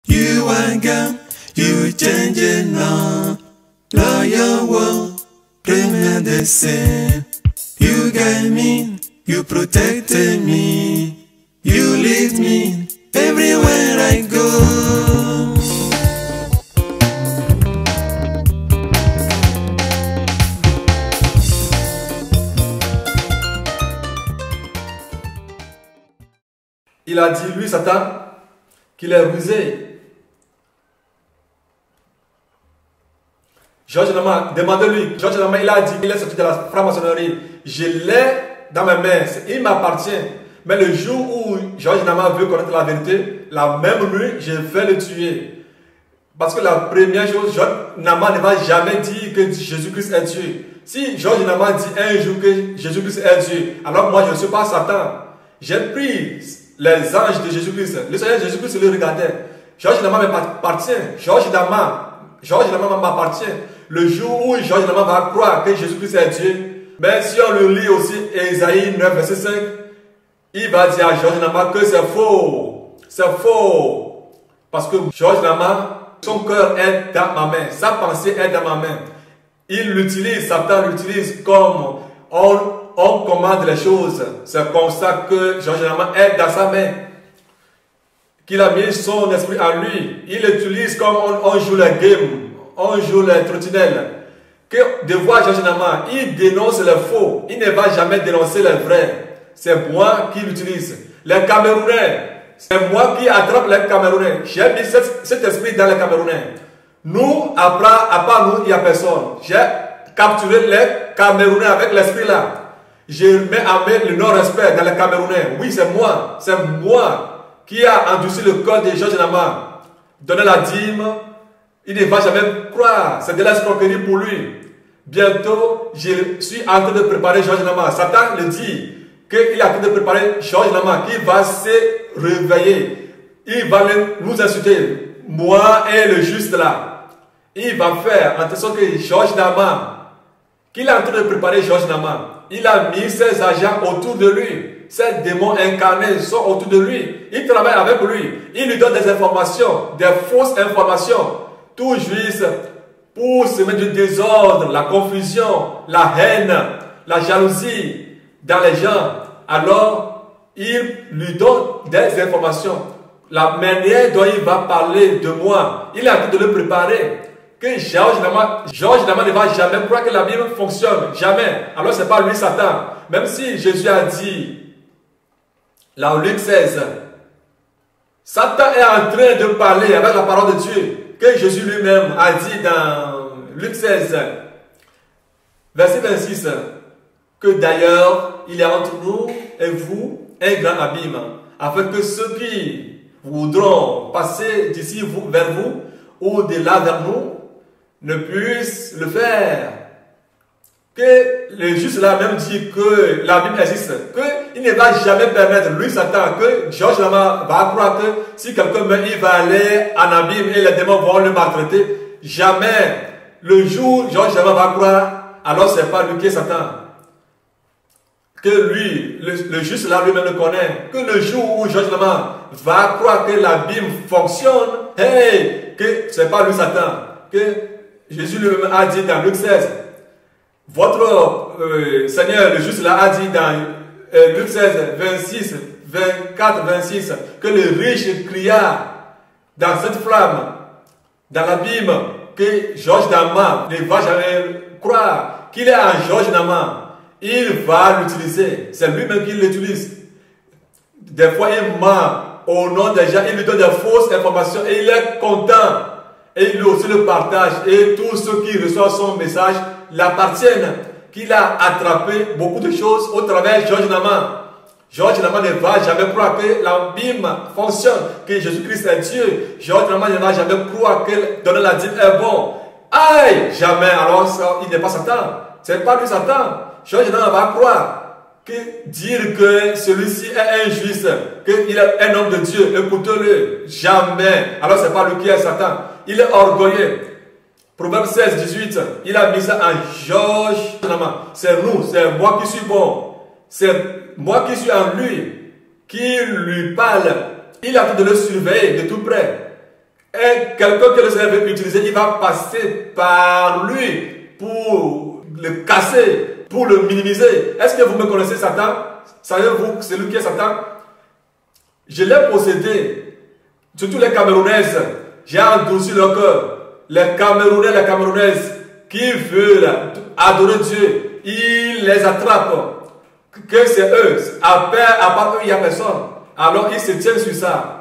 You ain't gone, you changing now. Love your world, remain the same. You guide me, you protected me. You lead me everywhere I go. Il a dit, lui, Satan, qu'il est rusé. Georges Nama, demandez-lui. Georges Nama, il a dit qu'il est sorti de la franc-maçonnerie. Je l'ai dans mes mains, il m'appartient. Mais le jour où Georges Nama veut connaître la vérité, la même nuit, je vais le tuer. Parce que la première chose, Georges Nama ne va jamais dire que Jésus-Christ est Dieu. Si Georges Nama dit un jour que Jésus-Christ est Dieu, alors moi je ne suis pas Satan. J'ai pris les anges de Jésus-Christ. Le Seigneur Jésus-Christ le regardait. Georges Nama m'appartient. Georges Nama m'appartient. Le jour où Georges Nama va croire que Jésus-Christ est Dieu, mais si on le lit aussi, Ésaïe 9, verset 5, il va dire à Georges Nama que c'est faux. C'est faux. Parce que Georges Nama, son cœur est dans ma main. Sa pensée est dans ma main. Il l'utilise, Satan l'utilise comme on commande les choses. C'est comme ça que Georges Nama est dans sa main. Qu'il a mis son esprit en lui. Il l'utilise comme on joue les games. On joue les trottinelles. Que de voir Georges Nama, il dénonce les faux. Il ne va jamais dénoncer les vrais. C'est moi qui l'utilise. Les Camerounais, c'est moi qui attrape les Camerounais. J'ai mis cet esprit dans les Camerounais. Nous, à part nous, il n'y a personne. J'ai capturé les Camerounais avec l'esprit là. Je mets à mettre le non-respect dans les Camerounais. Oui, c'est moi. C'est moi qui a endurci le corps de Georges Nama. Donner la dîme. Il ne va jamais croire. C'est de l'escroquerie pour lui. Bientôt, je suis en train de préparer Georges Nama. Satan le dit qu'il est en train de préparer Georges Nama, qui va se réveiller. Il va nous insulter. Moi et le juste là. Il va faire en sorte que Georges Nama, qu'il est en train de préparer Georges Nama, il a mis ses agents autour de lui. Ces démons incarnés sont autour de lui. Il travaille avec lui. Il lui donne des informations, des fausses informations. Tout juste pour semer du désordre, la confusion, la haine, la jalousie dans les gens. Alors, il lui donne des informations. La manière dont il va parler de moi, il est en train de le préparer. Que Georges Nama ne va jamais croire que la Bible fonctionne. Jamais. Alors, ce n'est pas lui Satan. Même si Jésus a dit, là au Luc 16, Satan est en train de parler avec la parole de Dieu. Que Jésus lui-même a dit dans Luc 16, verset 26, que d'ailleurs, il y a entre nous et vous un grand abîme, afin que ceux qui voudront passer d'ici vers vous ou de là vers nous ne puissent le faire. Que le juste là même dit que la Bible existe, qu'il ne va jamais permettre, lui Satan, que Georges Nama va croire que si quelqu'un meurt, il va aller en abîme et les démons vont le maltraiter. Jamais. Le jour où Georges Nama va croire, alors c'est pas lui qui est Satan. Que lui, le juste là lui-même le connaît. Que le jour où Georges Nama va croire que la Bible fonctionne, hey, que c'est pas lui Satan. Que Jésus lui-même a dit dans Luc 16, votre Seigneur, le juste là, a dit dans Luc 16, 26, 24, 26, que le riche cria dans cette flamme, dans l'abîme, que Georges Nama ne va jamais croire qu'il est un Georges Nama. Il va l'utiliser. C'est lui-même qui l'utilise. Des fois, il ment au nom des gens, il lui donne des fausses informations et il est content. Et il lui aussi le partage. Et tous ceux qui reçoivent son message l'appartiennent, qu'il a attrapé beaucoup de choses au travers de Georges Nama. Georges Nama ne va jamais croire que la Bible fonctionne, que Jésus-Christ est Dieu. Georges Nama ne va jamais croire que donner la dîme est bon. Aïe, jamais. Alors ça, il n'est pas Satan. C'est pas lui Satan. Georges Nama va croire que dire que celui-ci est un juste, qu'il est un homme de Dieu, écoutez-le. Jamais. Alors c'est pas lui qui est Satan. Il est orgueilleux. Proverbe 16, 18, il a mis ça en Georges Nama. C'est nous, c'est moi qui suis bon. C'est moi qui suis en lui, qui lui parle. Il a train de le surveiller de tout près. Et quelqu'un que le Seigneur veut utiliser, il va passer par lui pour le casser, pour le minimiser. Est-ce que vous me connaissez Satan? Savez-vous c'est lui qui est Satan? Je l'ai possédé. Surtout les Camerounaises. J'ai endurci leur cœur. Les Camerounais, les Camerounaises qui veulent adorer Dieu, il les attrape. Que c'est eux. À part eux, il n'y a personne. Alors ils se tiennent sur ça.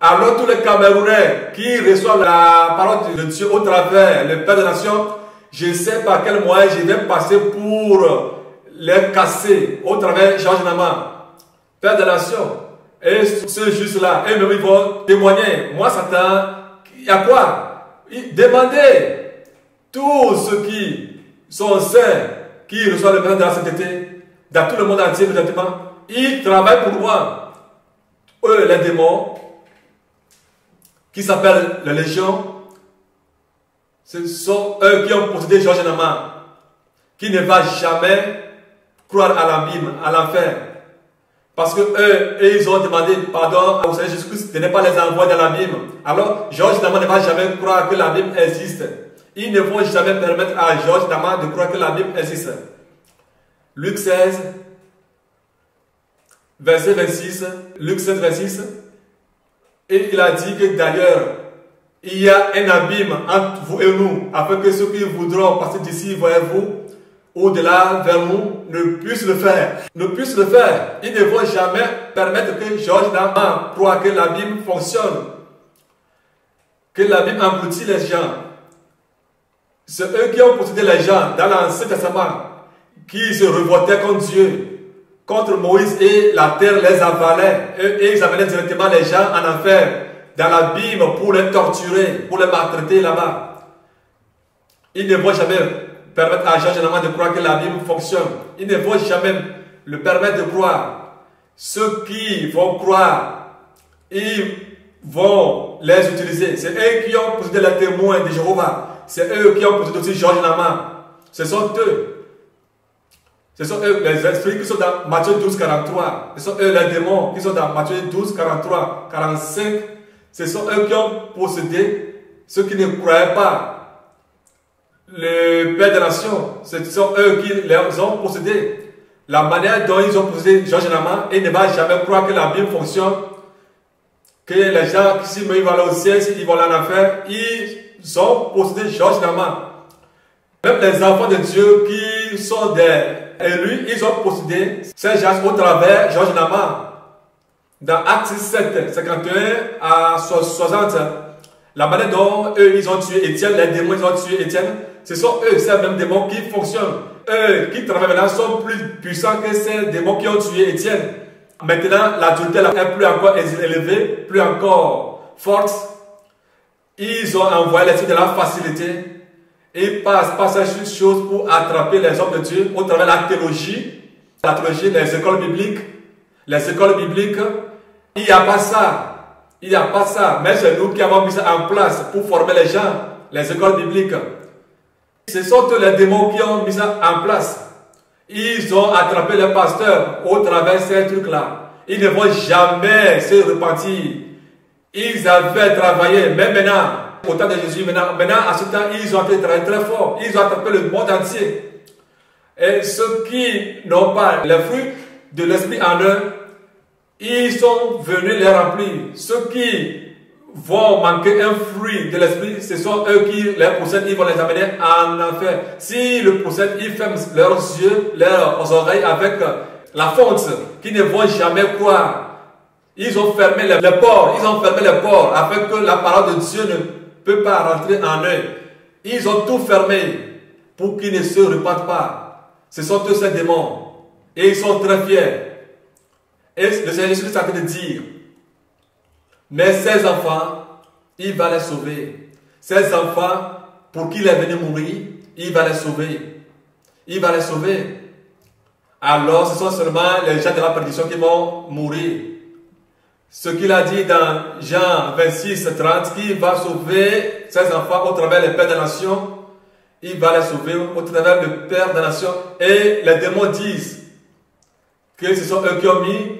Alors tous les Camerounais qui reçoivent la parole de Dieu au travers le Père des Nations, je sais par quel moyen je vais passer pour les casser au travers Georges Nama, Père des Nations. Et ce juste-là, eux-mêmes ils vont témoigner. Moi, Satan, il y a quoi? Demandez tous ceux qui sont saints, qui reçoivent le message de la sainteté, dans tout le monde entier, immédiatement, ils travaillent pour moi. Eux, les démons, qui s'appellent la Légion, ce sont eux qui ont possédé Georges Nama, qui ne va jamais croire à l'abîme, à l'enfer. Parce que eux, ils ont demandé pardon au Seigneur Jésus-Christ de ne pas les envoyer dans l'abîme. Alors, Georges Nama ne va jamais croire que l'abîme existe. Ils ne vont jamais permettre à Georges Nama de croire que l'abîme existe. Luc 16, verset 26, Luc 16, 26, et il a dit que d'ailleurs, il y a un abîme entre vous et nous, afin que ceux qui voudront passer d'ici vers vous, au-delà vers nous, ne puissent le faire. Ne puissent le faire. Ils ne vont jamais permettre que Georges Nama croie que l'abîme fonctionne, que l'abîme engloutit les gens. C'est eux qui ont possédé les gens dans l'Ancien Testament, qui se révoltaient contre Dieu, contre Moïse, et la terre les avalait. Et ils amenaient directement les gens en enfer, dans l'abîme, pour les torturer, pour les maltraiter là-bas. Ils ne vont jamais permettre à Georges Nama de croire que l'abîme fonctionne. Ils ne vont jamais le permettre de croire. Ceux qui vont croire, ils vont les utiliser. C'est eux qui ont possédé les témoins de Jéhovah. C'est eux qui ont possédé aussi Georges Nama. Ce sont eux. Ce sont eux les esprits qui sont dans Matthieu 12, 43. Ce sont eux les démons qui sont dans Matthieu 12, 43, 45. Ce sont eux qui ont possédé ceux qui ne croyaient pas. Le Père des Nations, ce sont eux qui les ont possédés. La manière dont ils ont possédé Georges Nama, ils ne vont jamais croire que la Bible fonctionne. Que les gens, s'ils vont aller au ciel, s'ils vont aller en enfer, ils ont possédé Georges Nama. Même les enfants de Dieu qui sont des élus, ils ont possédé ces gens au travers Georges Nama. Dans Actes 7, 51 à 60, la manière dont eux, ils ont tué Étienne, les démons, ils ont tué Étienne, ce sont eux, ces mêmes démons qui fonctionnent. Eux qui travaillent maintenant sont plus puissants que ces démons qui ont tué Étienne. Maintenant, l'autorité est plus encore élevée, plus encore forte. Ils ont envoyé l'esprit de la facilité. Ils passent par ces choses pour attraper les hommes de Dieu au travers de la théologie, les écoles bibliques. Les écoles bibliques, il n'y a pas ça. Il n'y a pas ça. Mais c'est nous qui avons mis ça en place pour former les gens, les écoles bibliques. Ce sont tous les démons qui ont mis ça en place. Ils ont attrapé les pasteurs au travers de ces trucs-là. Ils ne vont jamais se repentir. Ils avaient travaillé, mais maintenant, au temps de Jésus, maintenant à ce temps, ils ont été très très forts. Ils ont attrapé le monde entier. Et ceux qui n'ont pas les fruits de l'esprit en eux, ils sont venus les remplir. Ceux qui vont manquer un fruit de l'esprit, ce sont eux qui les possèdent, ils vont les amener en enfer. Si le possèdent, ils ferment leurs yeux, leurs oreilles avec la fonte, qui ne vont jamais croire. Ils ont fermé les ports, afin que la parole de Dieu ne peut pas rentrer en eux. Ils ont tout fermé pour qu'ils ne se repentent pas. Ce sont tous ces démons. Et ils sont très fiers. Et le Seigneur Jésus est en train de dire, mais ces enfants, il va les sauver. Ces enfants, pour qui il est venu mourir, il va les sauver. Il va les sauver. Alors, ce sont seulement les gens de la perdition qui vont mourir. Ce qu'il a dit dans Jean 26, 30, qu'il va sauver ses enfants au travers des Pères des Nations. Il va les sauver au travers du Père des Nations. Et les démons disent que ce sont eux qui ont mis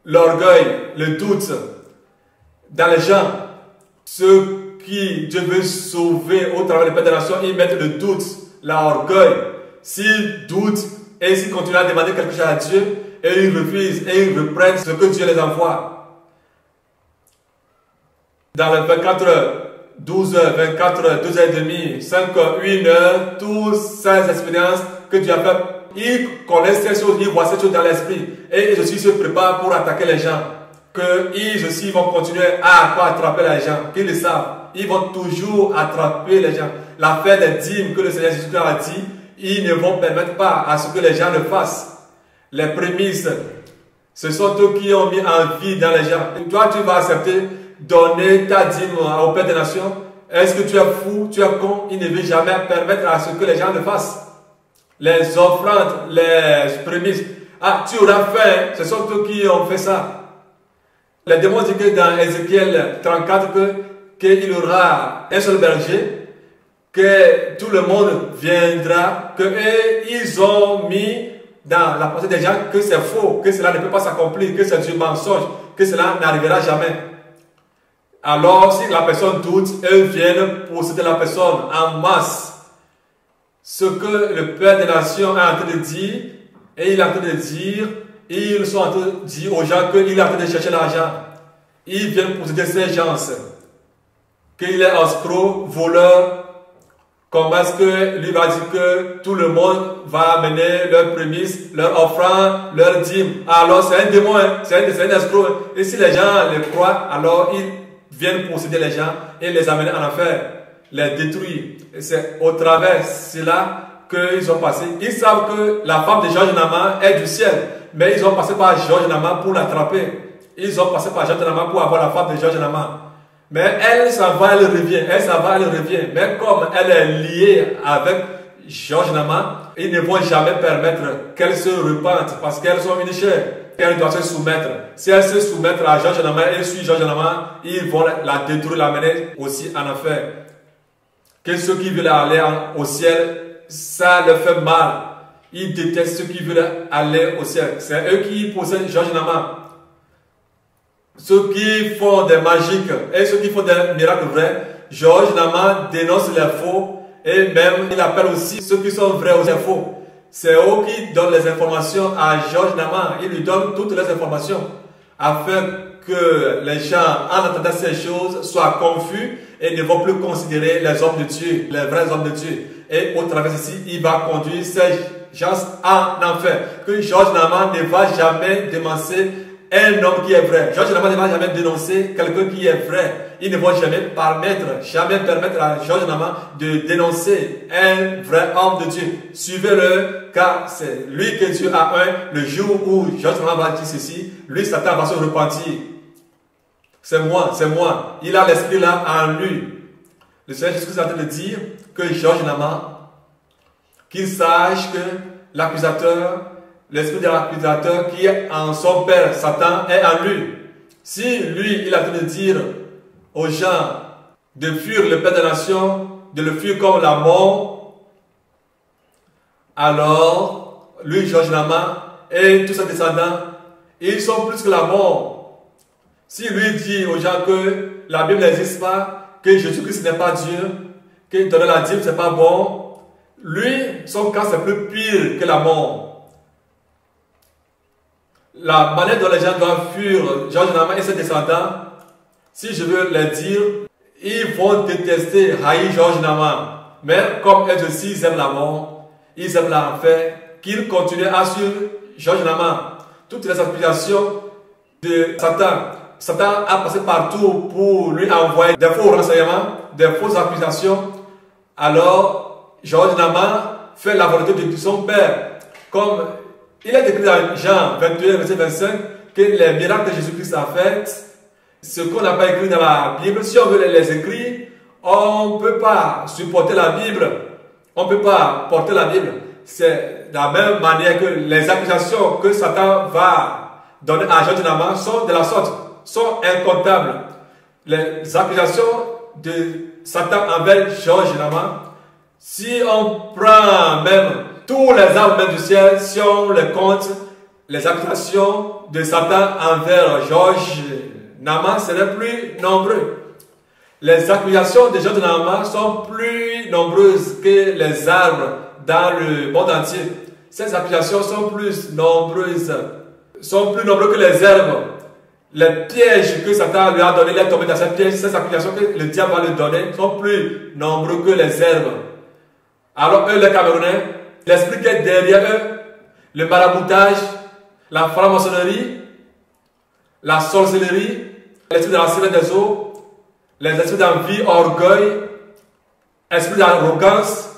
l'orgueil, le doute dans les gens. Ceux qui Dieu veut sauver au travers des pères des nations, ils mettent le doute, l'orgueil. S'ils doutent et s'ils continuent à demander quelque chose à Dieu, et ils refusent et ils reprennent ce que Dieu les envoie. Dans les 24 heures, 12 heures, 24 heures, 2 heures et demie, 5 heures, 1 heure, toutes ces expériences que Dieu a faites, ils connaissent ces choses, ils voient ces choses dans l'esprit. Et ils aussi se préparent pour attaquer les gens. Qu'ils aussi vont continuer à attraper les gens, qu'ils le savent. Ils vont toujours attraper les gens. L'affaire des dîmes que le Seigneur Jésus a dit, ils ne vont permettre pas à ce que les gens le fassent. Les prémices, ce sont eux qui ont mis en vie dans les gens. Et toi, tu vas accepter donner ta dîme au Père des Nations. Est-ce que tu es fou, tu es con? Il ne veut jamais permettre à ce que les gens le fassent. Les offrandes, les prémices. Ah, tu auras faim, ce sont eux qui ont fait ça. Les démons disent que dans Ézéchiel 34 qu'il y aura un seul berger, que tout le monde viendra, que ils ont mis dans la pensée des gens que c'est faux, que cela ne peut pas s'accomplir, que c'est du mensonge, que cela n'arrivera jamais. Alors, si la personne doute, eux viennent posséder la personne en masse. Ce que le Père des Nations est en train de dire, et il est en train de dire, ils sont en train de dire aux gens qu'il est en train de chercher l'argent. Ils viennent posséder ces gens. Qu'il est escroc, voleur. Comment est-ce que lui va dire que tout le monde va amener leurs prémices, leurs offrandes, leurs dîmes? Alors c'est un démon, hein? C'est un escroc. Hein? Et si les gens le croient, alors ils viennent posséder les gens et les amener en enfer, les détruire. Et c'est au travers de cela qu'ils ont passé. Ils savent que la femme de Georges Naaman est du ciel, mais ils ont passé par Georges Naaman pour l'attraper. Ils ont passé par Georges Naaman pour avoir la femme de Georges Naaman. Mais elle s'en va, elle revient. Elle s'en va, elle revient. Mais comme elle est liée avec Georges Naaman, ils ne vont jamais permettre qu'elle se repente parce qu'elles sont une chair. Elle doit se soumettre. Si elle se soumet à Georges Naaman et suit Georges Naaman, ils vont la détruire, l'amener aussi en enfer. Que ceux qui veulent aller au ciel, ça leur fait mal. Ils détestent ceux qui veulent aller au ciel. C'est eux qui possèdent Georges Naaman. Ceux qui font des magiques et ceux qui font des miracles vrais, Georges Naaman dénonce les faux et même il appelle aussi ceux qui sont vrais aux faux. C'est eux qui donnent les informations à Georges Naaman. Ils lui donnent toutes les informations afin que les gens, en entendant ces choses, soient confus et ne vont plus considérer les hommes de Dieu, les vrais hommes de Dieu. Et au travers d'ici, il va conduire ces gens en enfer. Que Georges Naaman ne va jamais dénoncer un homme qui est vrai. Georges Naaman ne va jamais dénoncer quelqu'un qui est vrai. Il ne va jamais permettre à Georges Naaman de dénoncer un vrai homme de Dieu. Suivez-le, car c'est lui que Dieu a un. Le jour où Georges Naaman va dire ceci, lui, Satan va se repentir. C'est moi, c'est moi. Il a l'esprit là en lui. Le Seigneur Jésus est en train de dire que Georges Naaman, qu'il sache que l'accusateur, l'esprit de l'accusateur qui est en son père, Satan, est en lui. Si lui, il a en train de dire aux gens de fuir le Père des Nations, de le fuir comme la mort, alors, lui, Georges Naaman, et tous ses descendants, ils sont plus que la mort. Si lui dit aux gens que la Bible n'existe pas, que Jésus-Christ n'est pas Dieu, que donner la dîme, c'est pas bon, lui, son cas, c'est plus pire que la mort. La manière dont les gens doivent fuir Georges Naaman et ses descendants, si je veux les dire, ils vont détester, haïr Georges Naaman. Mais comme eux aussi, ils aiment la mort, ils aiment l'enfer, qu'ils continuent à suivre Georges Naaman. Toutes les accusations de Satan. Satan a passé partout pour lui envoyer des faux renseignements, des fausses accusations. Alors, Georges Naaman fait la volonté de son père. Comme il est écrit dans Jean 21, verset 25, que les miracles que Jésus-Christ a fait, ce qu'on n'a pas écrit dans la Bible, si on veut les écrire, on ne peut pas supporter la Bible. On ne peut pas porter la Bible. C'est de la même manière que les accusations que Satan va donner à Georges Naaman sont de la sorte, sont incomptables. Les accusations de Satan envers Georges Naaman, si on prend même tous les armes du ciel, si on les compte, les accusations de Satan envers Georges Naaman seraient plus nombreux. Les accusations des gens de Naaman sont plus nombreuses que les arbres dans le monde entier. Ces accusations sont plus nombreuses que les herbes. Les pièges que Satan lui a donnés, il est tombé dans ces pièges, ces accusations que le diable va lui donner sont plus nombreux que les herbes. Alors eux, les Camerounais, l'esprit qui est derrière eux, le maraboutage, la franc-maçonnerie, la sorcellerie, l'esprit de la sirène des eaux, les esprits d'envie, orgueil, esprit d'arrogance,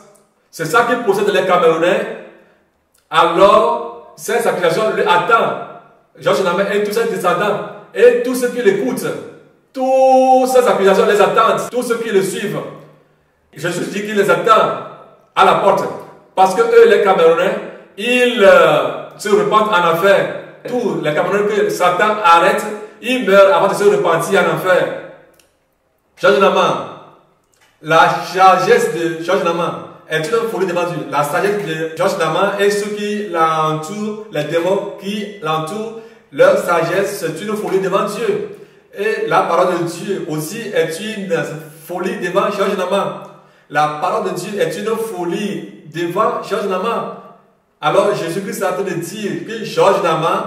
c'est ça qui possède les Camerounais. Alors, ces accusations lui attendent. Georges Naaman et tous ses descendants, et tous ceux qui l'écoutent, toutes ces accusations les attendent, tous ceux qui le suivent. Jésus dit qu'il les attend à la porte, parce que eux, les Camerounais, ils se repentent en enfer. Tous les Camerounais que Satan arrête, ils meurent avant de se repentir en enfer. Georges Naaman, la sagesse de Georges Naaman est une folie devant Dieu. La sagesse de Georges Naaman et ceux qui l'entourent, les démons qui l'entourent, leur sagesse c'est une folie devant Dieu. Et la parole de Dieu aussi est une folie devant Georges Naaman. La parole de Dieu est une folie devant Georges Naaman. Alors Jésus-Christ est en train de dire que Georges Naaman,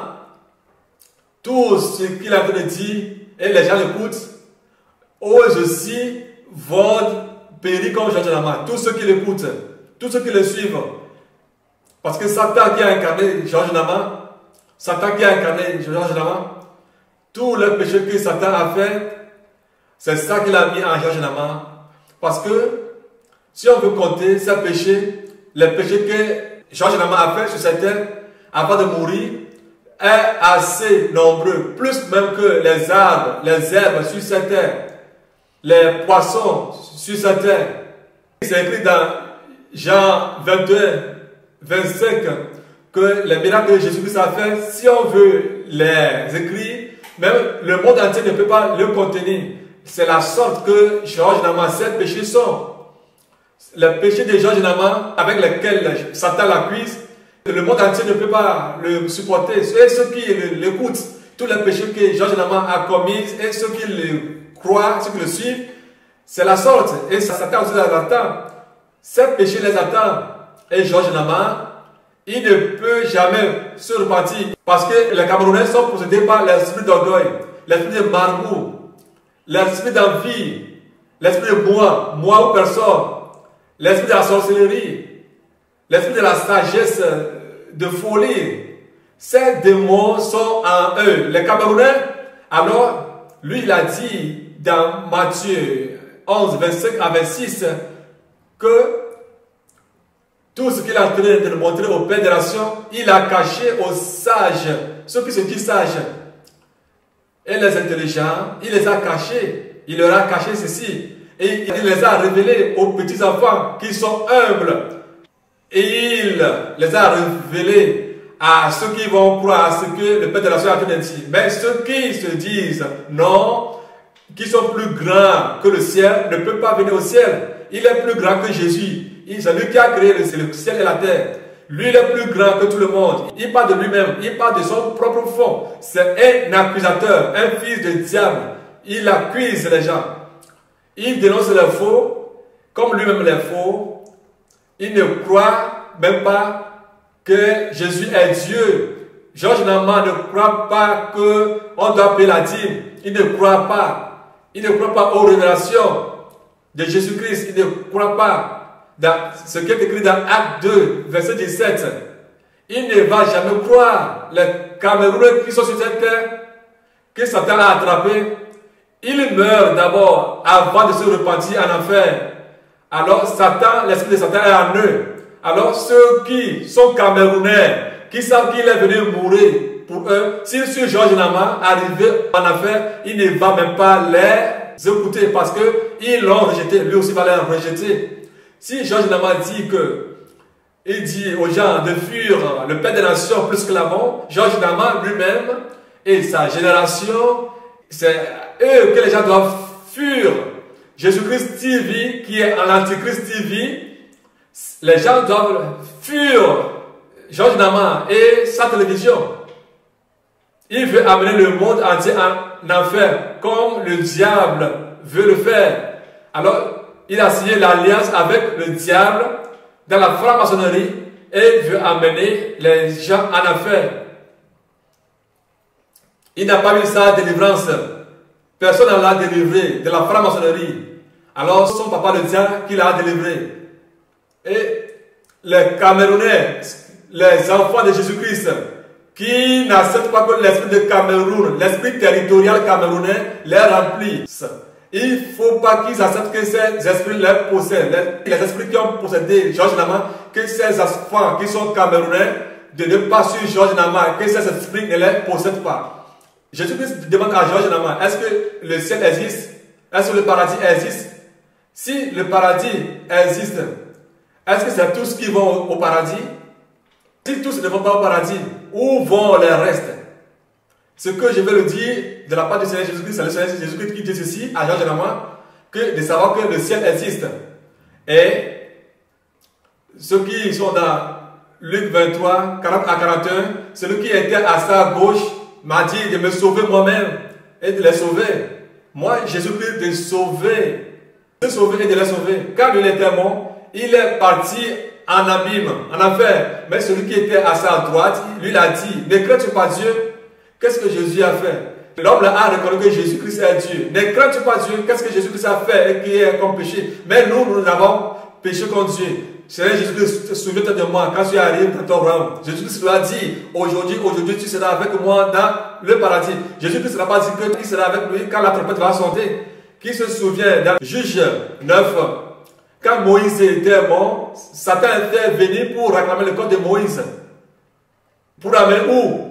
tout ce qu'il est en train de dire, et les gens l'écoutent, eux aussi vont périr comme Georges Naaman. Tous ceux qui l'écoutent, tous ceux qui le suivent. Parce que Satan qui a incarné Georges Naaman, tous les péchés que Satan a fait, c'est ça qu'il a mis en Georges Naaman. Parce que si on veut compter ces péchés, les péchés que Georges Naaman a fait sur cette terre avant de mourir, est assez nombreux, plus même que les arbres, les herbes sur cette terre, les poissons sur cette terre. C'est écrit dans Jean 21, 25 que les miracles que Jésus-Christ a fait, si on veut les écrire, même le monde entier ne peut pas le contenir. C'est la sorte que Georges Naaman, ces péchés sont. Les péchés de Georges Naaman avec lesquels Satan l'accuse, le monde entier ne peut pas le supporter. Et ceux qui l'écoutent, tous les péchés que Georges Naaman a commis, et ceux qui le croient, ceux qui le suivent, c'est la sorte. Et Satan aussi les attend. Ces péchés les attendent. Et Georges Naaman, il ne peut jamais se repentir. Parce que les Camerounais sont possédés par l'esprit d'orgueil, l'esprit de margout, l'esprit d'envie, l'esprit de moi ou personne, l'esprit de la sorcellerie, l'esprit de la sagesse, de folie. Ces démons sont en eux. Les Camerounais, alors, lui, il a dit dans Matthieu 11, 25 à 26, que tout ce qu'il est en train de montrer aux pères des nations, il a caché aux sages, ceux qui se disent sages, et les intelligents, il les a cachés. Il leur a caché ceci. Et il les a révélés aux petits enfants qui sont humbles. Et il les a révélés à ceux qui vont croire à ce que le Père de la Nation a en train de dire. Mais ceux qui se disent non, qui sont plus grands que le ciel, ne peuvent pas venir au ciel. Il est plus grand que Jésus. C'est lui qui a créé le ciel et la terre. Lui, il est plus grand que tout le monde. Il parle de lui-même. Il parle de son propre fond. C'est un accusateur, un fils de diable. Il accuse les gens. Il dénonce les faux, comme lui-même les faux. Il ne croit même pas que Jésus est Dieu. Georges Naaman ne croit pas qu'on doit payer la dîme. Il ne croit pas. Il ne croit pas aux révélations de Jésus-Christ. Il ne croit pas dans ce qui est écrit dans Acte 2, verset 17. Il ne va jamais croire. Les Camerounais qui sont sur cette terre, que Satan a attrapé, ils meurent d'abord avant de se repentir en enfer. Alors Satan, l'esprit de Satan est en eux. Alors ceux qui sont Camerounais, qui savent qu'il est venu mourir pour eux, s'ils sont Georges Naaman arrivé en enfer, il ne va même pas les écouter parce qu'ils l'ont rejeté. Lui aussi va les rejeter. Si Georges Naaman dit que, il dit aux gens de fuir le Père des Nations plus que l'avant, Georges Naaman lui-même et sa génération, c'est eux que les gens doivent fuir. Jésus-Christ TV, qui est en l'Antichrist TV, les gens doivent fuir Georges Naaman et sa télévision. Il veut amener le monde entier en enfer, comme le diable veut le faire. Alors, il a signé l'alliance avec le diable dans la franc-maçonnerie et veut amener les gens en affaire. Il n'a pas eu sa délivrance. Personne ne l'a délivré de la franc-maçonnerie. Alors, son papa le diable qui l'a délivré. Et les Camerounais, les enfants de Jésus-Christ, qui n'acceptent pas que l'esprit de Cameroun, l'esprit territorial camerounais, les remplisse. Il ne faut pas qu'ils acceptent que ces esprits les possèdent. Les esprits qui ont possédé Georges Nama, que ces enfants qui sont camerounais, de ne pas suivre Georges Nama, que ces esprits ne les possèdent pas. Jésus-Christ demande à Georges Nama, est-ce que le ciel existe? Est-ce que le paradis existe? Si le paradis existe, est-ce que c'est tous qui vont au paradis? Si tous ne vont pas au paradis, où vont les restes? Ce que je vais le dire de la part du Seigneur Jésus-Christ, c'est le Seigneur Jésus-Christ qui dit ceci à Georges Nama, que de savoir que le ciel existe. Et ceux qui sont dans Luc 23, 40 à 41, celui qui était à sa gauche m'a dit de me sauver moi-même et de les sauver. Moi, Jésus-Christ, de sauver, de sauver et de les sauver. Quand il était mort, il est parti en abîme, en enfer. Mais celui qui était à sa droite, lui l'a dit, ne crains-tu pas Dieu? Qu'est-ce que Jésus a fait? L'homme a reconnu que Jésus-Christ est Dieu. Ne crains-tu pas Dieu? Qu'est-ce que Jésus-Christ a fait et qui est comme péché? Mais nous avons péché contre Dieu. Seigneur Jésus-Christ, souviens-toi de moi quand tu arrives dans ton royaume. Jésus-Christ lui a dit, aujourd'hui, tu seras avec moi dans le paradis. Jésus-Christ n'a pas dit qu'il sera avec lui quand la trompette va sonner. Qui se souvient dans Juge 9, quand Moïse était mort, Satan était venu pour réclamer le corps de Moïse. Pour amener où?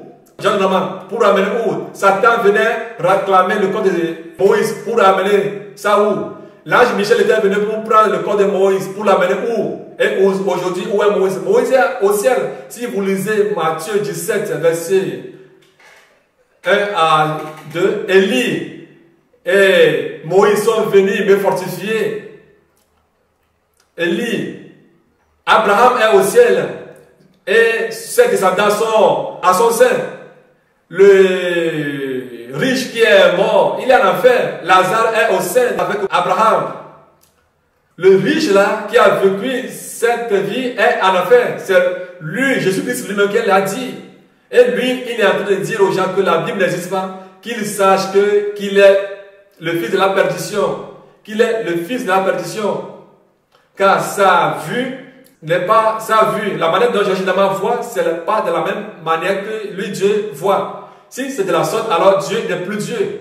Pour amener où? Satan venait réclamer le corps de Moïse pour amener ça où? L'ange Michel était venu pour prendre le corps de Moïse pour l'amener où? Et aujourd'hui, où est Moïse? Moïse est au ciel. Si vous lisez Matthieu 17, verset 1 à 2, Élie et Moïse sont venus me fortifier. Élie, Abraham est au ciel et ses descendants sont à son sein. Le riche qui est mort, il est en enfer. Lazare est au sein avec Abraham. Le riche là qui a vécu cette vie est en enfer. C'est lui, Jésus-Christ lui-même qui l'a dit. Et lui, il est en train de dire aux gens que la Bible n'existe pas, qu'ils sachent qu'il est le fils de la perdition. Qu'il est le fils de la perdition. Car sa vue n'est pas sa vue. La manière dont Georges Nama voit, ce n'est pas de la même manière que lui, Dieu, voit. Si c'est de la sorte, alors Dieu n'est plus Dieu.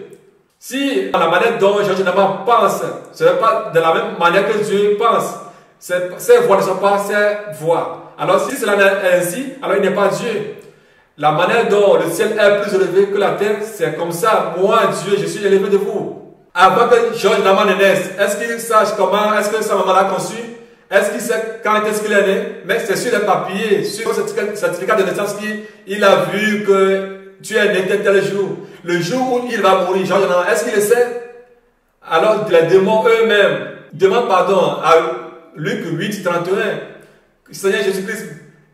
Si la manière dont Georges Nama pense, ce n'est pas de la même manière que Dieu pense. Ses voix ne sont pas ses voix. Alors si cela est ainsi, alors il n'est pas Dieu. La manière dont le ciel est plus élevé que la terre, c'est comme ça. Moi, Dieu, je suis élevé de vous. Avant que Georges Nama ne naisse, est-ce qu'il sache comment, est-ce que sa maman l'a conçu? Est-ce qu'il sait quand est-ce qu'il est né? Mais c'est sur les papiers, sur le certificat de naissance qu'il a vu que tu es né tel jour. Le jour où il va mourir, Georges Nama, est-ce qu'il le sait? Alors les démons eux-mêmes demandent pardon à Luc 8, 31. Seigneur Jésus-Christ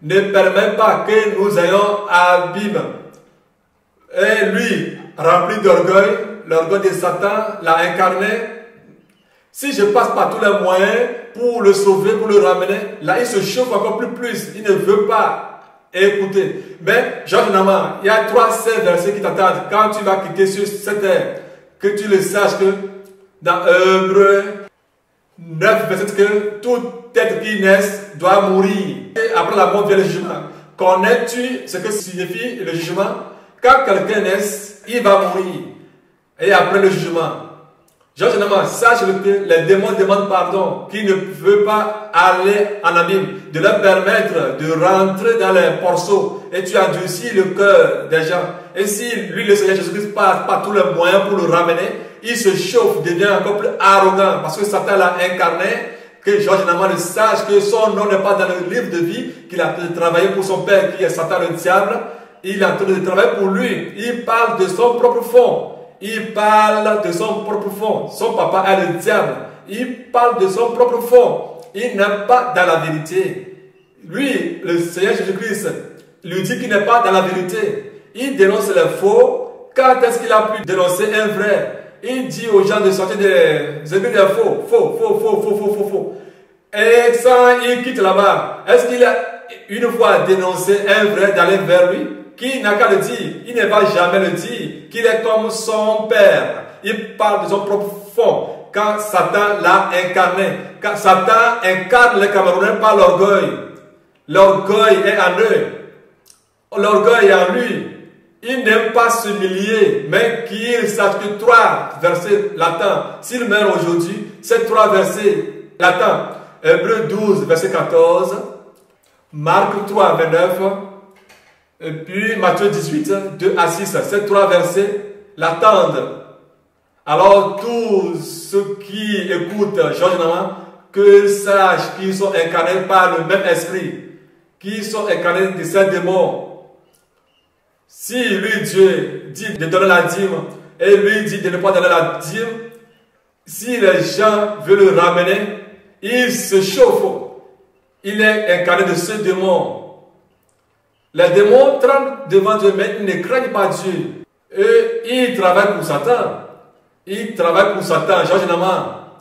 ne permet pas que nous ayons abîme. Et lui, rempli d'orgueil, l'orgueil de Satan l'a incarné. Si je passe par tous les moyens pour le sauver, pour le ramener, là il se chauffe encore plus. Il ne veut pas écouter. Mais Georges Nama, il y a 3 versets qui t'attendent quand tu vas quitter sur cette terre. Que tu le saches que dans Hébreux 9, verset que tout être qui naît doit mourir. Et après la mort vient le jugement. Connais-tu ce que signifie le jugement? Quand quelqu'un naît, il va mourir. Et après le jugement. Georges Nama, sache que les démons demandent pardon, qui ne veut pas aller en abîme, de leur permettre de rentrer dans les porceaux. Et tu endurcis le cœur des gens. Et si lui, le Seigneur Jésus-Christ, passe par tous les moyens pour le ramener, il se chauffe, devient encore plus arrogant, parce que Satan l'a incarné, que Georges Nama le sache que son nom n'est pas dans le livre de vie, qu'il a travaillé pour son père, qui est Satan le diable. Il est en train de travailler pour lui. Il parle de son propre fond. Il parle de son propre fond. Son papa est le diable. Il parle de son propre fond. Il n'est pas dans la vérité. Lui, le Seigneur Jésus-Christ, lui dit qu'il n'est pas dans la vérité. Il dénonce les faux. Quand est-ce qu'il a pu dénoncer un vrai? il dit aux gens de sortir des églises de faux. Et quand il quitte là-bas, est-ce qu'il a une fois dénoncé un vrai d'aller vers lui? Qui n'a qu'à le dire? Il ne va jamais le dire. Qu'il est comme son père. Il parle de son propre fond. Quand Satan l'a incarné. Quand Satan incarne les Camerounais par l'orgueil. L'orgueil est en eux. L'orgueil est en lui. Il n'aime pas s'humilier, mais qu'il sache que 3 versets l'attendent. S'il meurt aujourd'hui, ces 3 versets l'attendent. Hébreux 12, verset 14. Marc 3, 29. Et puis Matthieu 18, 2 à 6. Ces 3 versets l'attendent. Alors tous ceux qui écoutent Georges Nama, qu'ils sachent qu'ils sont incarnés par le même esprit, qu'ils sont incarnés de ces démons. Si lui, Dieu, dit de donner la dîme, et lui dit de ne pas donner la dîme, si les gens veulent le ramener, il se chauffe. Il est incarné de ce démon. Les démons tremblent devant Dieu, mais ils ne craignent pas Dieu. Et ils travaillent pour Satan. Ils travaillent pour Satan, Georges Nama.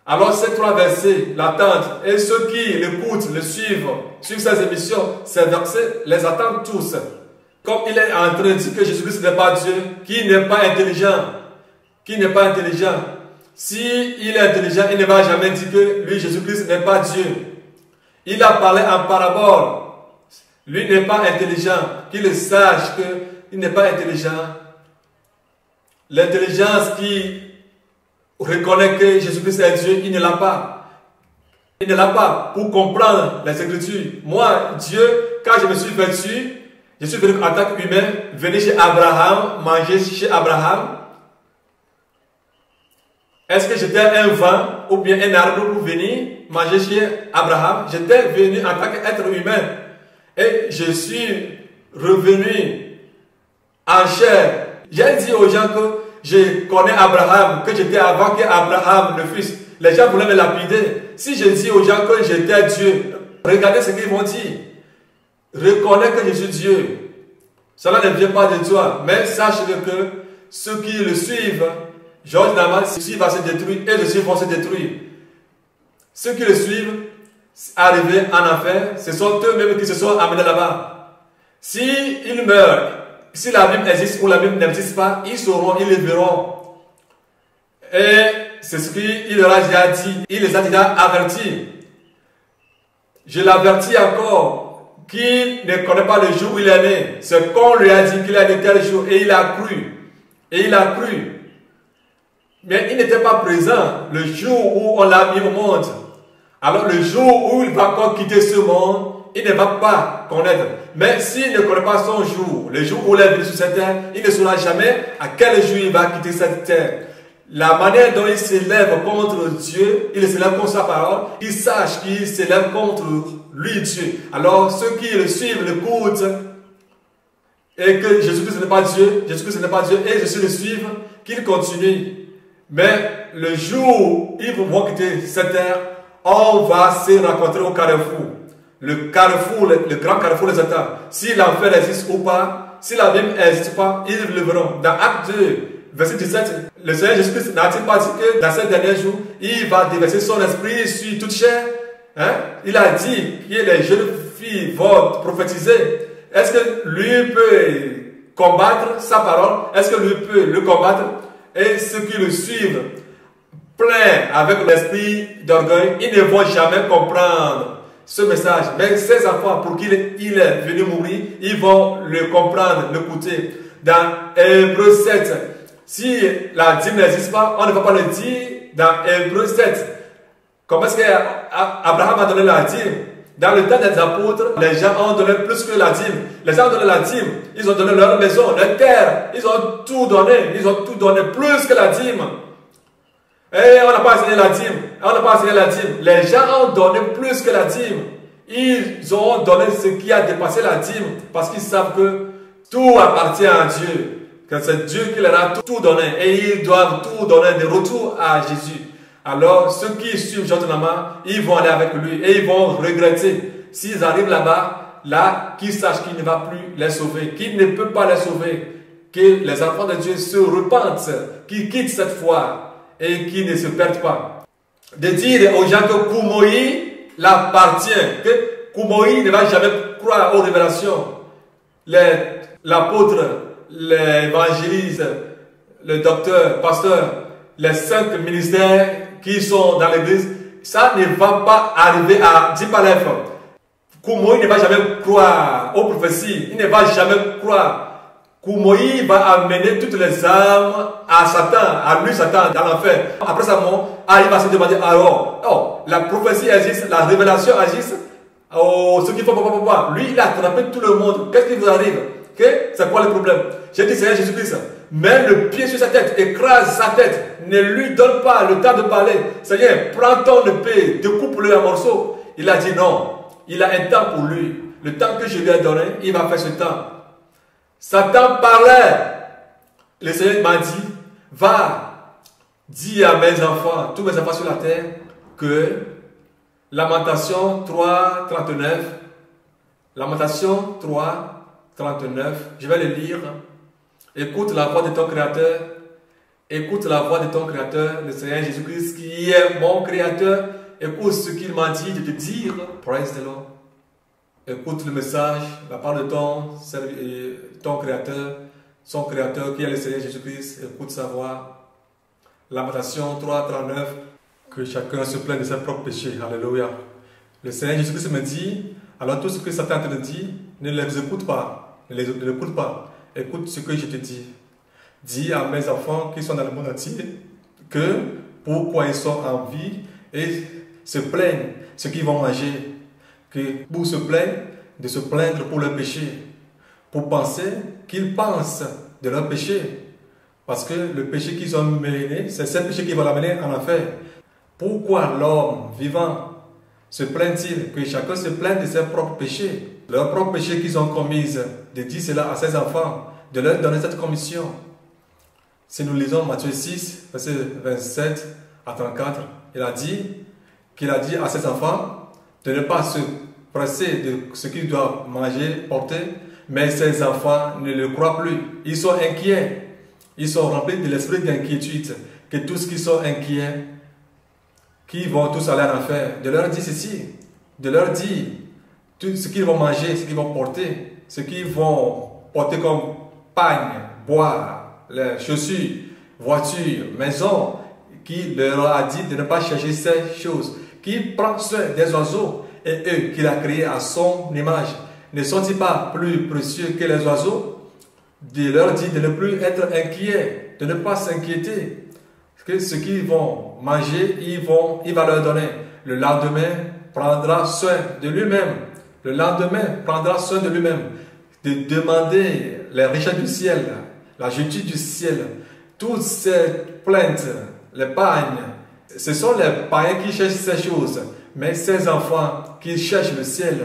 Alors ces 3 versets l'attendent. Et ceux qui l'écoutent, le suivent ces émissions, ces versets les attendent tous. Comme il est en train de dire que Jésus-Christ n'est pas Dieu, qui n'est pas intelligent. Qui n'est pas intelligent. Si il est intelligent, il ne va jamais dire que lui, Jésus-Christ, n'est pas Dieu. Il a parlé en parabole. Lui n'est pas intelligent. Qu'il sache qu'il n'est pas intelligent. L'intelligence qui reconnaît que Jésus-Christ est Dieu, il ne l'a pas. Il ne l'a pas pour comprendre les Écritures. Moi, Dieu, quand je me suis vêtu, je suis venu en tant qu'humain, venir chez Abraham, manger chez Abraham. Est-ce que j'étais un vent ou bien un arbre pour venir manger chez Abraham? J'étais venu en tant qu'être humain. Et je suis revenu en chair. J'ai dit aux gens que je connais Abraham, que j'étais avant qu'Abraham le fils. Les gens voulaient me lapider. Si je dis aux gens que j'étais Dieu, regardez ce qu'ils vont dire. Reconnais que je suis Dieu. Cela ne vient pas de toi. Mais sache que ceux qui le suivent, Georges Nama, ceux-ci vont se détruire et ceux-ci vont se détruire. Ceux qui le suivent, arrivés en enfer, ce sont eux-mêmes qui se sont amenés là-bas. S'ils meurent, si la Bible existe ou la Bible n'existe pas, ils sauront, ils les verront. Et c'est ce qu'il leur a déjà dit. Il les a déjà avertis. Je l'avertis encore. Qui ne connaît pas le jour où il est né, c'est qu'on lui a dit qu'il est né tel jour et il a cru. Et il a cru. Mais il n'était pas présent le jour où on l'a mis au monde. Alors le jour où il va encore quitter ce monde, il ne va pas connaître. Mais s'il ne connaît pas son jour, le jour où il est venu sur cette terre, il ne saura jamais à quel jour il va quitter cette terre. La manière dont il s'élève contre Dieu, il s'élève contre sa parole, il sache qu'il s'élève contre lui, Dieu. Alors ceux qui le suivent, l'écoutent, et que Jésus-Christ n'est pas Dieu, Jésus-Christ n'est pas Dieu, et ceux qui le suivent, qu'ils continuent. Mais le jour où ils vont quitter cette terre, on va se rencontrer au carrefour. Le carrefour, le grand carrefour les attend. Si l'enfer existe ou pas, si la Bible n'existe pas, ils le verront. Dans Acte 2, verset 17, le Seigneur Jésus-Christ n'a-t-il pas dit que dans ces derniers jours, il va déverser son esprit sur toute chair? Hein? Il a dit que les jeunes filles vont prophétiser. Est-ce que lui peut combattre sa parole? Est-ce que lui peut le combattre? Et ceux qui le suivent, pleins avec l'esprit d'orgueil, ils ne vont jamais comprendre ce message. Mais ces enfants, pour qui il est venu mourir, ils vont le comprendre, l'écouter. Dans Hébreux 7, si la dîme n'existe pas, on ne va pas le dire dans Hébreux 7. Comment est-ce qu'Abraham a donné la dîme? Dans le temps des apôtres, les gens ont donné plus que la dîme. Les gens ont donné la dîme. Ils ont donné leur maison, leur terre. Ils ont tout donné. Ils ont tout donné plus que la dîme. Et on n'a pas enseigné la dîme. On n'a pas enseigné la dîme. Les gens ont donné plus que la dîme. Ils ont donné ce qui a dépassé la dîme. Parce qu'ils savent que tout appartient à Dieu. Que c'est Dieu qui leur a tout donné. Et ils doivent tout donner de retour à Jésus. Alors, ceux qui suivent Georges Nama, ils vont aller avec lui et ils vont regretter. S'ils arrivent là-bas, là, qu'ils sachent qu'il ne va plus les sauver, qu'il ne peut pas les sauver. que les enfants de Dieu se repentent, qu'ils quittent cette foi et qu'ils ne se perdent pas. De dire aux gens que Koumoï l'appartient, que Koumoï ne va jamais croire aux révélations. L'apôtre, l'évangéliste, le docteur, pasteur, les 5 ministères qui sont dans l'église, ça ne va pas arriver à Dipalef. Koumoï ne va jamais croire aux prophéties, il ne va jamais croire. Koumoï va amener toutes les âmes à Satan, à lui Satan, dans l'enfer. Après sa mort, il va se demander alors, oh, la prophétie existe, la révélation existe, oh, ce qu'il faut, lui il a attrapé tout le monde, qu'est-ce qui vous arrive? C'est quoi le problème? J'ai dit Seigneur Jésus-Christ, mets le pied sur sa tête, écrase sa tête, ne lui donne pas le temps de parler. Seigneur, prends ton épée, découpe-le en morceaux. Il a dit non, il a un temps pour lui. Le temps que je lui ai donné, il va faire ce temps. Satan parlait. Le Seigneur m'a dit, va, dis à mes enfants, tous mes enfants sur la terre, que Lamentation 3, 39, Lamentation 3, 39, je vais le lire. Écoute la voix de ton Créateur. Écoute la voix de ton Créateur, le Seigneur Jésus-Christ, qui est mon Créateur. Écoute ce qu'il m'a dit de te dire. Praise the Lord. Écoute le message, la parole de ton Créateur, son Créateur qui est le Seigneur Jésus-Christ. Écoute sa voix. Lamentation 3, 39. Que chacun se plaigne de ses propres péchés. Alléluia. Le Seigneur Jésus-Christ me dit, alors tout ce que Satan te dit, ne les écoute pas. Ne les écoute pas. Écoute ce que je te dis. Dis à mes enfants qui sont dans le monde entier que pourquoi ils sont en vie et se plaignent ce qu'ils vont manger. Que pour se plaindre, de se plaindre pour leurs péchés. Pour penser qu'ils pensent de leurs péchés. Parce que le péché qu'ils ont mené, c'est ce péché qui va l'amener en enfer. Pourquoi l'homme vivant se plaint-il? Que chacun se plaigne de ses propres péchés. Leurs propres péchés qu'ils ont commis, de dire cela à ses enfants, de leur donner cette commission. Si nous lisons Matthieu 6, verset 27 à 34, qu'il a dit à ses enfants de ne pas se presser de ce qu'ils doivent manger, porter, mais ses enfants ne le croient plus. Ils sont inquiets. Ils sont remplis de l'esprit d'inquiétude. Que tous qui sont inquiets, qui vont tous aller en enfer, de leur dire ceci, de leur dire tout ce qu'ils vont manger, ce qu'ils vont porter, ce qu'ils vont porter comme pagne, boire, les chaussures, voitures, maison, qui leur a dit de ne pas chercher ces choses, qui prend soin des oiseaux et eux qu'il a créés à son image. Ne sont-ils pas plus précieux que les oiseaux? De leur dire de ne plus être inquiets, de ne pas s'inquiéter. Que ce qu'ils vont manger, il va leur donner. Le lendemain prendra soin de lui-même. Le lendemain prendra soin de lui-même. De demander les richesses du ciel, la justice du ciel, toutes ces plaintes, les pagnes. Ce sont les païens qui cherchent ces choses. Mais ces enfants qui cherchent le ciel,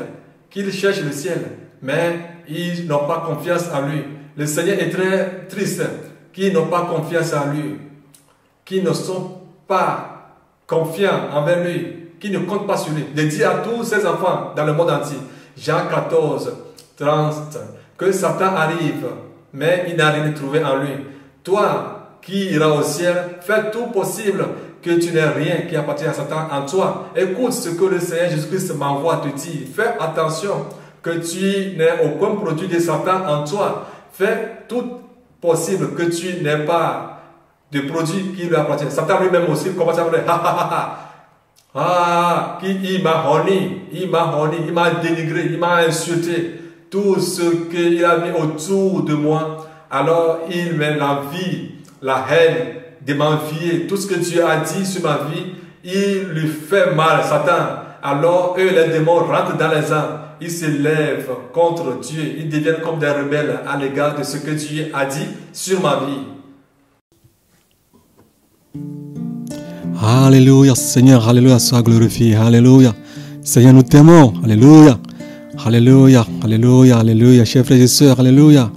mais ils n'ont pas confiance en lui. Le Seigneur est très triste, qui n'ont pas confiance en lui, qui ne sont pas confiants envers lui, qui ne comptent pas sur lui. De dire à tous ces enfants dans le monde entier, Jean 14, 30, que Satan arrive, mais il n'a rien trouvé en lui. Toi qui iras au ciel, fais tout possible que tu n'aies rien qui appartient à Satan en toi. Écoute ce que le Seigneur Jésus-Christ m'envoie te dire. Fais attention que tu n'aies aucun produit de Satan en toi. Fais tout possible que tu n'aies pas de produits qui lui appartiennent. Satan lui-même aussi commence à dire il m'a honné, il m'a dénigré, il m'a insulté. Tout ce qu'il a mis autour de moi, alors il met l'envie, la haine, de m'envier. Tout ce que Dieu a dit sur ma vie, il lui fait mal, Satan. Alors eux, les démons, rentrent dans les âmes. Ils se lèvent contre Dieu. Ils deviennent comme des rebelles à l'égard de ce que Dieu a dit sur ma vie. Alléluia, Seigneur, alléluia, sois glorifié, alléluia. Seigneur, nous t'aimons, alléluia. Alléluia, alléluia, alléluia, chers frères et sœurs, alléluia.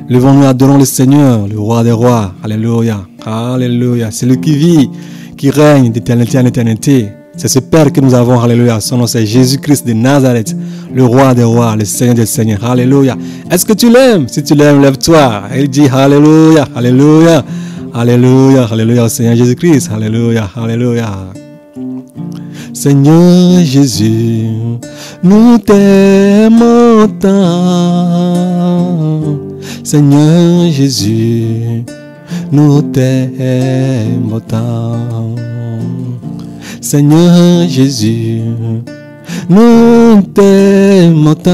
Levons-nous, adorons le Seigneur, le roi des rois, alléluia, alléluia. C'est lui qui vit, qui règne d'éternité en éternité. C'est ce Père que nous avons, alléluia. Son nom c'est Jésus-Christ de Nazareth, le roi des rois, le Seigneur des seigneurs, alléluia. Est-ce que tu l'aimes? Si tu l'aimes, lève-toi. Il dit alléluia, alléluia, alléluia, alléluia au Seigneur Jésus-Christ, alléluia, alléluia. Seigneur Jésus, nous t'aimons tant. Seigneur Jésus, nous t'aimons tant. Seigneur Jésus, nous t'aimons tant.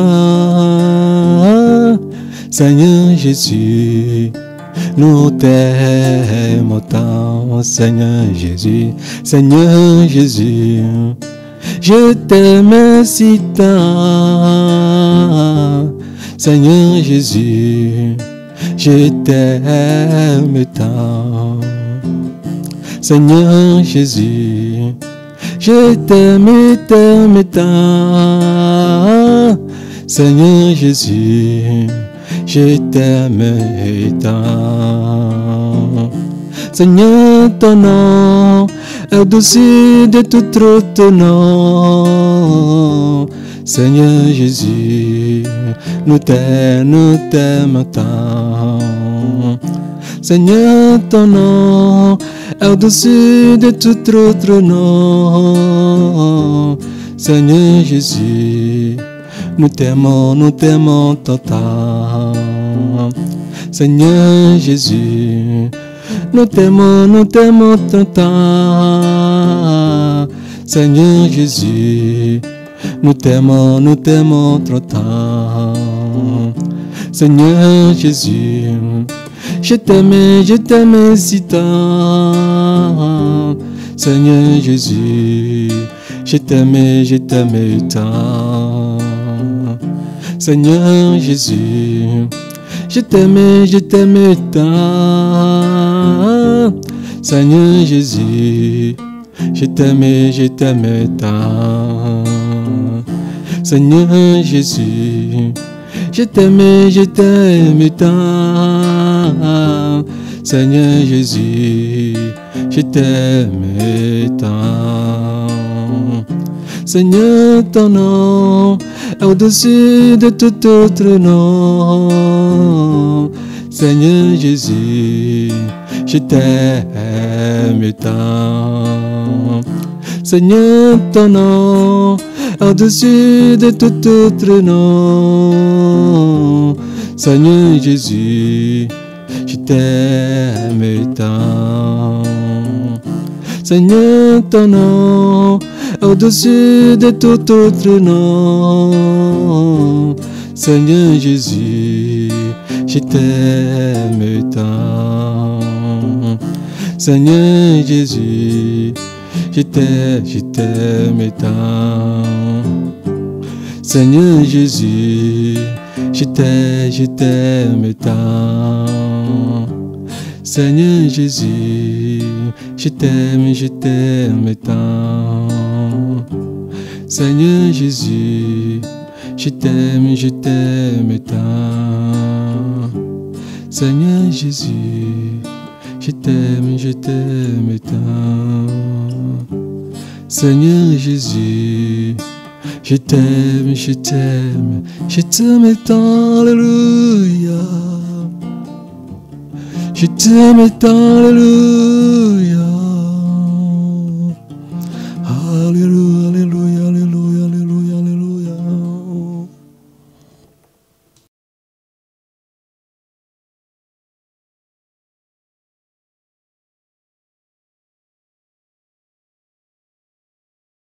Seigneur Jésus, nous t'aimons tant. Seigneur Jésus, Seigneur Jésus, je t'aime si tant. Seigneur Jésus, je t'aime tant. Seigneur Jésus, je t'aime, t'aime tant. Seigneur Jésus, je t'aime tant. Seigneur, ton nom est au-dessus de tout autre nom. Seigneur Jésus, nous t'aimons tant. Seigneur, ton nom est au-dessus de tout autre nom. Seigneur Jésus, nous t'aimons tant. Seigneur Jésus, nous t'aimons tant. Seigneur Jésus, nous t'aimons tant. Seigneur Jésus, je t'aime si tant. Seigneur Jésus, je t'aime tant. Seigneur Jésus, je t'aime tant. Seigneur Jésus, je t'aime tant. Seigneur Jésus, je t'aime tant. Seigneur Jésus, je t'aime tant. Seigneur, ton nom est au-dessus de tout autre nom. Seigneur Jésus, je t'aime tant. Seigneur, ton nom est au-dessus de tout autre nom. Seigneur Jésus, je t'aime tant. Seigneur, ton nom est au-dessus de tout autre nom. Seigneur Jésus, je t'aime tant. Seigneur Jésus, je t'aime tant. Seigneur Jésus, je t'aime tant. Seigneur Jésus, je t'aime tant. Seigneur Jésus, je t'aime tant. Seigneur Jésus, je t'aime tant. Seigneur Jésus, je t'aime tant, alléluia. Je t'aime tant, alléluia. Alléluia.